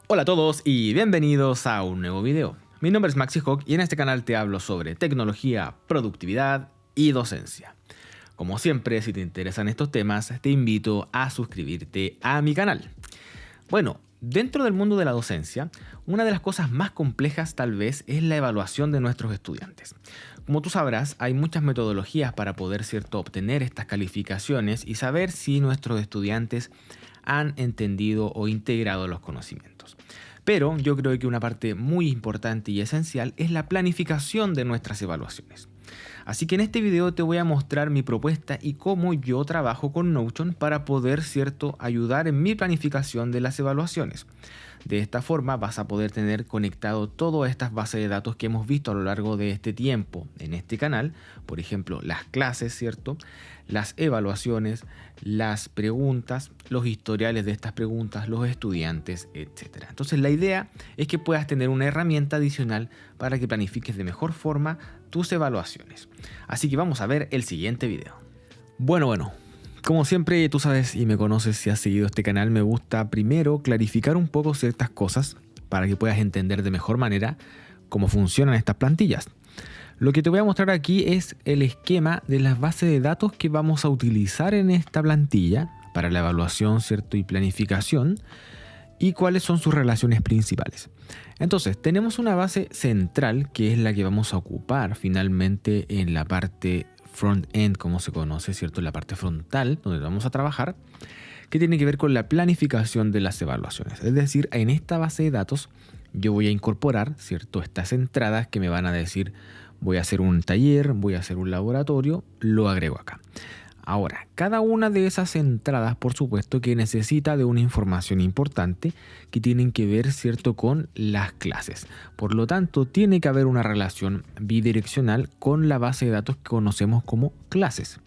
Hola a todos y bienvenidos a un nuevo video. Mi nombre es Maxi Hawk y en este canal te hablo sobre tecnología, productividad y docencia. Como siempre, si te interesan estos temas, te invito a suscribirte a mi canal. Bueno, dentro del mundo de la docencia, una de las cosas más complejas tal vez es la evaluación de nuestros estudiantes. Como tú sabrás, hay muchas metodologías para poder obtener estas calificaciones y saber si nuestros estudiantes han entendido o integrado los conocimientos. Pero yo creo que una parte muy importante y esencial es la planificación de nuestras evaluaciones. Así que en este video te voy a mostrar mi propuesta y cómo yo trabajo con Notion para poder, ayudar en mi planificación de las evaluaciones. De esta forma vas a poder tener conectado todas estas bases de datos que hemos visto a lo largo de este tiempo en este canal. Por ejemplo, las clases, las evaluaciones, las preguntas, los historiales de estas preguntas, los estudiantes, etc. Entonces la idea es que puedas tener una herramienta adicional para que planifiques de mejor forma tus evaluaciones. Así que vamos a ver el siguiente video. Bueno. Como siempre, tú sabes y me conoces si has seguido este canal, me gusta primero clarificar un poco ciertas cosas para que puedas entender de mejor manera cómo funcionan estas plantillas. Lo que te voy a mostrar aquí es el esquema de las bases de datos que vamos a utilizar en esta plantilla para la evaluación, y planificación, y cuáles son sus relaciones principales. Entonces, tenemos una base central que es la que vamos a ocupar finalmente en la parte front-end, como se conoce, en la parte frontal, donde vamos a trabajar, que tiene que ver con la planificación de las evaluaciones. Es decir, en esta base de datos yo voy a incorporar, estas entradas que me van a decir, voy a hacer un taller, voy a hacer un laboratorio, lo agrego acá. Ahora, cada una de esas entradas, por supuesto, que necesita de una información importante que tienen que ver, con las clases. Por lo tanto, tiene que haber una relación bidireccional con la base de datos que conocemos como clases.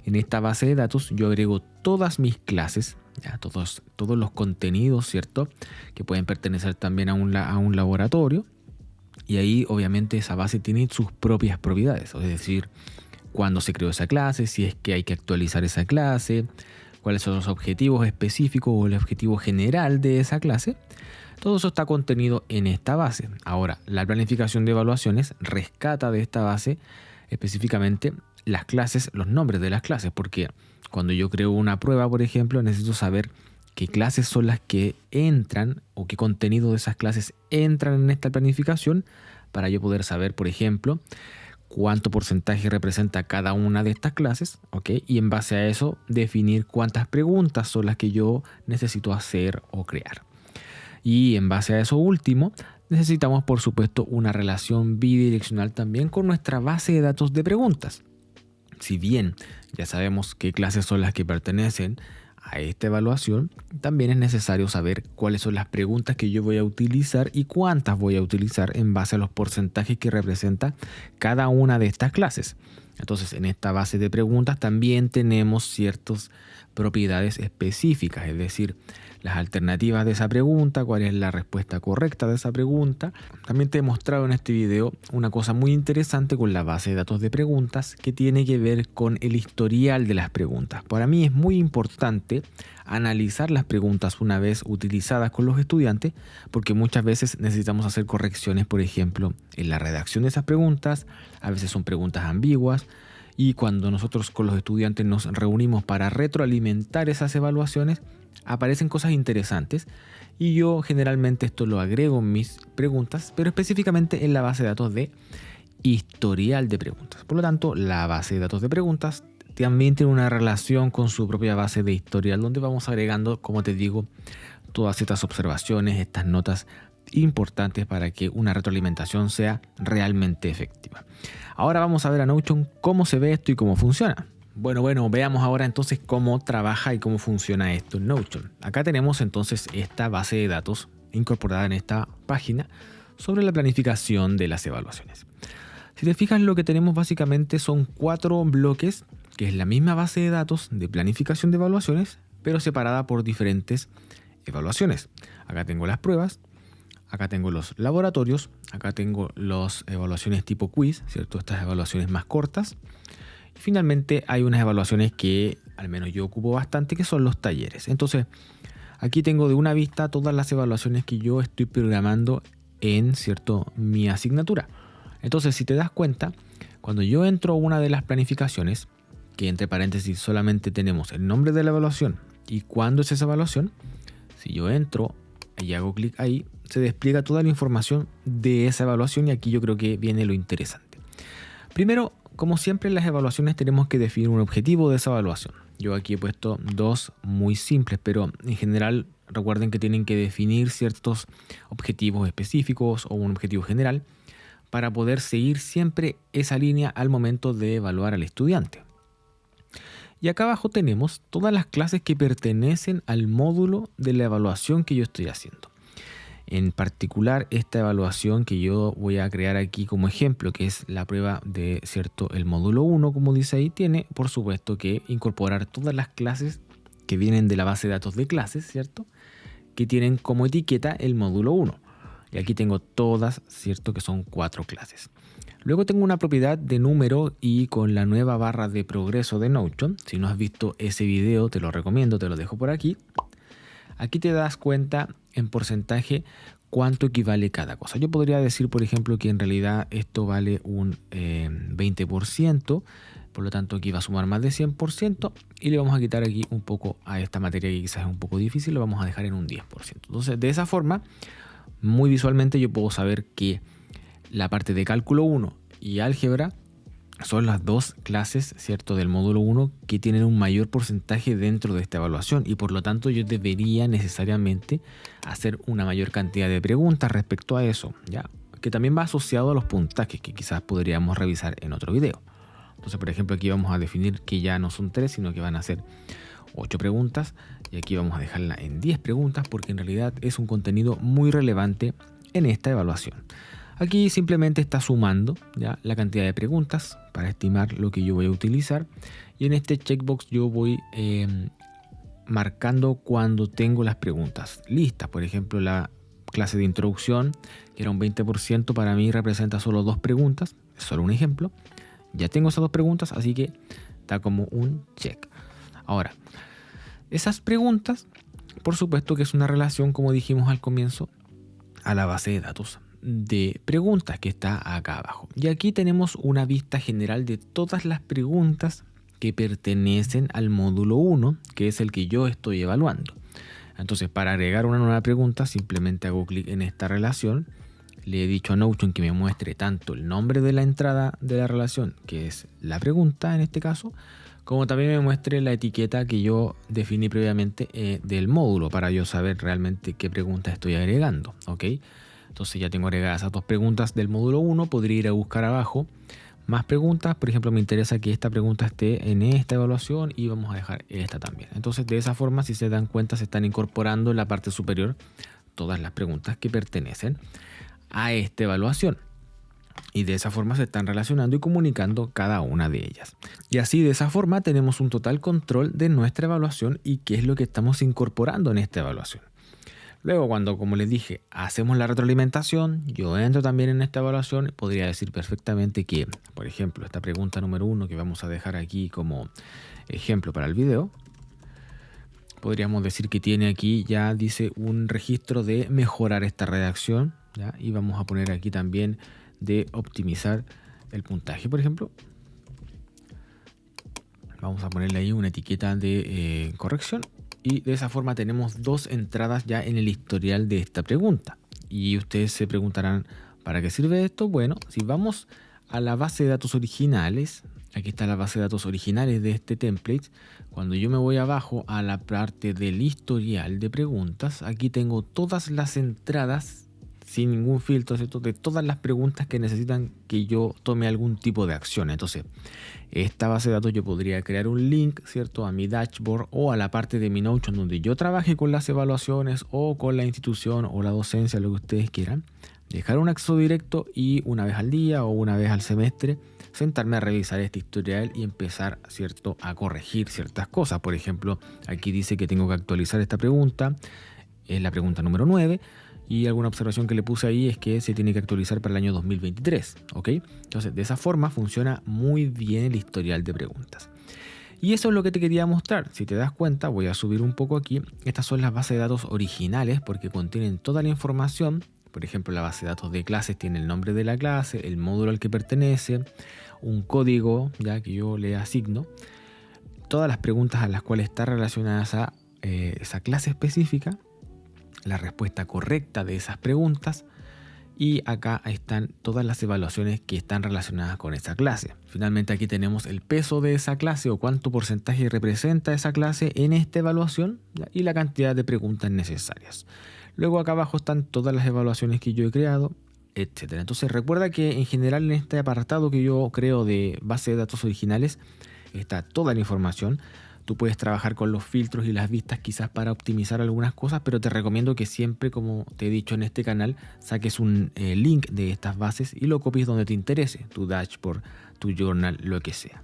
En esta base de datos yo agrego todas mis clases, todos los contenidos, que pueden pertenecer también a un laboratorio. Y ahí, obviamente, esa base tiene sus propias propiedades, es decir, cuándo se creó esa clase, si es que hay que actualizar esa clase, cuáles son los objetivos específicos o el objetivo general de esa clase. Todo eso está contenido en esta base. Ahora, la planificación de evaluaciones rescata de esta base específicamente las clases, los nombres de las clases, porque cuando yo creo una prueba, por ejemplo, necesito saber qué clases son las que entran o qué contenido de esas clases entran en esta planificación para yo poder saber, por ejemplo, cuánto porcentaje representa cada una de estas clases, y en base a eso definir cuántas preguntas son las que yo necesito hacer o crear. Y en base a eso último, necesitamos por supuesto una relación bidireccional también con nuestra base de datos de preguntas. Si bien ya sabemos qué clases son las que pertenecen a esta evaluación, también es necesario saber cuáles son las preguntas que yo voy a utilizar y cuántas voy a utilizar en base a los porcentajes que representa cada una de estas clases. Entonces, en esta base de preguntas también tenemos ciertas propiedades específicas, es decir, las alternativas de esa pregunta, cuál es la respuesta correcta de esa pregunta. También te he mostrado en este video una cosa muy interesante con la base de datos de preguntas que tiene que ver con el historial de las preguntas. Para mí es muy importante analizar las preguntas una vez utilizadas con los estudiantes, porque muchas veces necesitamos hacer correcciones, por ejemplo, en la redacción de esas preguntas. A veces son preguntas ambiguas, y cuando nosotros con los estudiantes nos reunimos para retroalimentar esas evaluaciones, aparecen cosas interesantes, y yo generalmente esto lo agrego en mis preguntas, pero específicamente en la base de datos de historial de preguntas. Por lo tanto, la base de datos de preguntas también tiene una relación con su propia base de historial, donde vamos agregando, como te digo, todas estas observaciones, estas notas importantes para que una retroalimentación sea realmente efectiva. Ahora vamos a ver a Notion cómo se ve esto y cómo funciona. Bueno, veamos ahora entonces cómo trabaja y cómo funciona esto en Notion. Acá tenemos entonces esta base de datos incorporada en esta página sobre la planificación de las evaluaciones. Si te fijas, lo que tenemos básicamente son 4 bloques, que es la misma base de datos de planificación de evaluaciones, pero separada por diferentes evaluaciones. Acá tengo las pruebas, acá tengo los laboratorios, acá tengo las evaluaciones tipo quiz, estas evaluaciones más cortas. Y finalmente hay unas evaluaciones que al menos yo ocupo bastante, que son los talleres. Entonces, aquí tengo de una vista todas las evaluaciones que yo estoy programando en mi asignatura. Entonces, si te das cuenta, cuando yo entro a una de las planificaciones, que entre paréntesis solamente tenemos el nombre de la evaluación y cuándo es esa evaluación, si yo entro y hago clic ahí, se despliega toda la información de esa evaluación y aquí yo creo que viene lo interesante. Primero, como siempre en las evaluaciones tenemos que definir un objetivo de esa evaluación. Yo aquí he puesto dos muy simples, pero en general recuerden que tienen que definir ciertos objetivos específicos o un objetivo general para poder seguir siempre esa línea al momento de evaluar al estudiante. Y acá abajo tenemos todas las clases que pertenecen al módulo de la evaluación que yo estoy haciendo. En particular, esta evaluación que yo voy a crear aquí como ejemplo, que es la prueba de el módulo 1, como dice ahí, tiene por supuesto que incorporar todas las clases que vienen de la base de datos de clases, ¿cierto? Que tienen como etiqueta el módulo 1. Y aquí tengo todas, ¿cierto? Que son 4 clases. Luego tengo una propiedad de número y con la nueva barra de progreso de Notion. Si no has visto ese video, te lo recomiendo, te lo dejo por aquí. Aquí te das cuenta en porcentaje cuánto equivale cada cosa. Yo podría decir, por ejemplo, que en realidad esto vale un 20%, por lo tanto aquí va a sumar más de 100% y le vamos a quitar aquí un poco a esta materia que quizás es un poco difícil, lo vamos a dejar en un 10%. Entonces, de esa forma, muy visualmente yo puedo saber que la parte de cálculo 1 y álgebra son las dos clases, ¿cierto?, del módulo 1 que tienen un mayor porcentaje dentro de esta evaluación y por lo tanto yo debería necesariamente hacer una mayor cantidad de preguntas respecto a eso, ¿ya? Que también va asociado a los puntajes que quizás podríamos revisar en otro video. Entonces, por ejemplo, aquí vamos a definir que ya no son 3, sino que van a ser 8 preguntas y aquí vamos a dejarla en 10 preguntas porque en realidad es un contenido muy relevante en esta evaluación. Aquí simplemente está sumando ya la cantidad de preguntas para estimar lo que yo voy a utilizar y en este checkbox yo voy marcando cuando tengo las preguntas listas. Por ejemplo, la clase de introducción, que era un 20%, para mí representa solo 2 preguntas, es solo un ejemplo. Ya tengo esas 2 preguntas, así que está como un check. Ahora, esas preguntas, por supuesto que es una relación, como dijimos al comienzo, a la base de datos de preguntas que está acá abajo. Y aquí tenemos una vista general de todas las preguntas que pertenecen al módulo 1, que es el que yo estoy evaluando. Entonces, para agregar una nueva pregunta, simplemente hago clic en esta relación. Le he dicho a Notion que me muestre tanto el nombre de la entrada de la relación, que es la pregunta en este caso, como también me muestre la etiqueta que yo definí previamente del módulo para yo saber realmente qué pregunta estoy agregando, ¿ok? Entonces ya tengo agregadas esas 2 preguntas del módulo 1, podría ir a buscar abajo más preguntas. Por ejemplo, me interesa que esta pregunta esté en esta evaluación y vamos a dejar esta también. Entonces, de esa forma, si se dan cuenta, se están incorporando en la parte superior todas las preguntas que pertenecen a esta evaluación. Y de esa forma se están relacionando y comunicando cada una de ellas. Y así, de esa forma, tenemos un total control de nuestra evaluación y qué es lo que estamos incorporando en esta evaluación. Luego, cuando, como les dije, hacemos la retroalimentación, yo entro también en esta evaluación, podría decir perfectamente que, por ejemplo, esta pregunta número 1 que vamos a dejar aquí como ejemplo para el video, podríamos decir que tiene aquí, ya dice, un registro de mejorar esta redacción, ¿ya? Y vamos a poner aquí también de optimizar el puntaje, por ejemplo. Vamos a ponerle ahí una etiqueta de corrección. Y de esa forma tenemos 2 entradas ya en el historial de esta pregunta. Y ustedes se preguntarán, ¿para qué sirve esto? Bueno, si vamos a la base de datos originales, aquí está la base de datos originales de este template. Cuando yo me voy abajo a la parte del historial de preguntas, aquí tengo todas las entradas sin ningún filtro, ¿cierto?, de todas las preguntas que necesitan que yo tome algún tipo de acción. Entonces, esta base de datos yo podría crear un link, ¿cierto?, a mi dashboard o a la parte de mi Notion donde yo trabaje con las evaluaciones o con la institución o la docencia, lo que ustedes quieran. Dejar un acceso directo y una vez al día o una vez al semestre sentarme a revisar este historial y empezar, ¿cierto?, a corregir ciertas cosas. Por ejemplo, aquí dice que tengo que actualizar esta pregunta, es la pregunta número 9. Y alguna observación que le puse ahí es que se tiene que actualizar para el año 2023, ¿ok? Entonces, de esa forma funciona muy bien el historial de preguntas. Y eso es lo que te quería mostrar. Si te das cuenta, voy a subir un poco aquí. Estas son las bases de datos originales porque contienen toda la información. Por ejemplo, la base de datos de clases tiene el nombre de la clase, el módulo al que pertenece, un código ya que yo le asigno, todas las preguntas a las cuales está relacionada esa clase específica, la respuesta correcta de esas preguntas, y acá están todas las evaluaciones que están relacionadas con esa clase. Finalmente aquí tenemos el peso de esa clase o cuánto porcentaje representa esa clase en esta evaluación y la cantidad de preguntas necesarias. Luego acá abajo están todas las evaluaciones que yo he creado, etcétera. Entonces recuerda que en general en este apartado que yo creo de base de datos originales está toda la información. Tú puedes trabajar con los filtros y las vistas quizás para optimizar algunas cosas, pero te recomiendo que siempre, como te he dicho en este canal, saques un link de estas bases y lo copies donde te interese, tu dashboard, tu journal, lo que sea.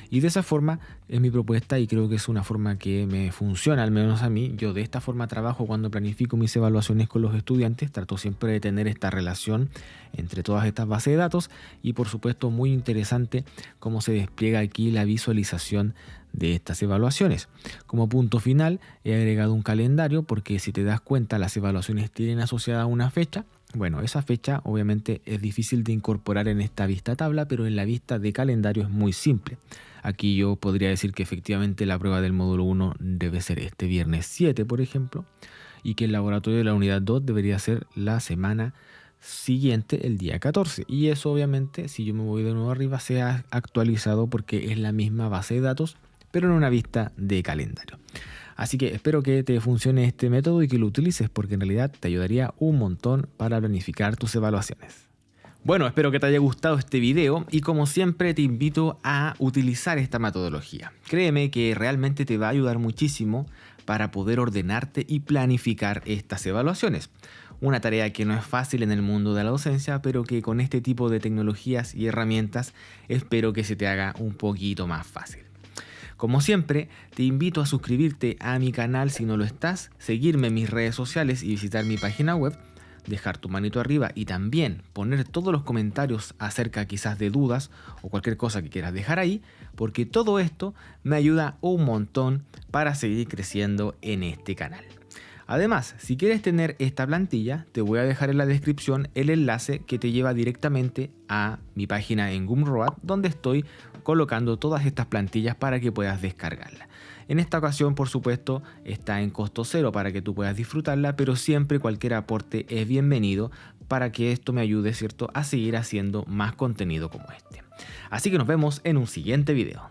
Y de esa forma es mi propuesta y creo que es una forma que me funciona, al menos a mí. Yo de esta forma trabajo cuando planifico mis evaluaciones con los estudiantes. Trato siempre de tener esta relación entre todas estas bases de datos y por supuesto muy interesante cómo se despliega aquí la visualización de estas evaluaciones. Como punto final he agregado un calendario porque si te das cuenta las evaluaciones tienen asociada una fecha. Bueno, esa fecha obviamente es difícil de incorporar en esta vista tabla, pero en la vista de calendario es muy simple. Aquí yo podría decir que efectivamente la prueba del módulo 1 debe ser este viernes 7, por ejemplo, y que el laboratorio de la unidad 2 debería ser la semana siguiente, el día 14. Y eso obviamente, si yo me voy de nuevo arriba, se ha actualizado porque es la misma base de datos, pero en una vista de calendario. Así que espero que te funcione este método y que lo utilices porque en realidad te ayudaría un montón para planificar tus evaluaciones. Bueno, espero que te haya gustado este video y como siempre te invito a utilizar esta metodología. Créeme que realmente te va a ayudar muchísimo para poder ordenarte y planificar estas evaluaciones. Una tarea que no es fácil en el mundo de la docencia, pero que con este tipo de tecnologías y herramientas espero que se te haga un poquito más fácil. Como siempre, te invito a suscribirte a mi canal si no lo estás, seguirme en mis redes sociales y visitar mi página web, dejar tu manito arriba y también poner todos los comentarios acerca quizás de dudas o cualquier cosa que quieras dejar ahí, porque todo esto me ayuda un montón para seguir creciendo en este canal. Además, si quieres tener esta plantilla, te voy a dejar en la descripción el enlace que te lleva directamente a mi página en Gumroad, donde estoy colocando todas estas plantillas para que puedas descargarla. En esta ocasión, por supuesto, está en costo cero para que tú puedas disfrutarla, pero siempre cualquier aporte es bienvenido para que esto me ayude, ¿cierto?, a seguir haciendo más contenido como este. Así que nos vemos en un siguiente video.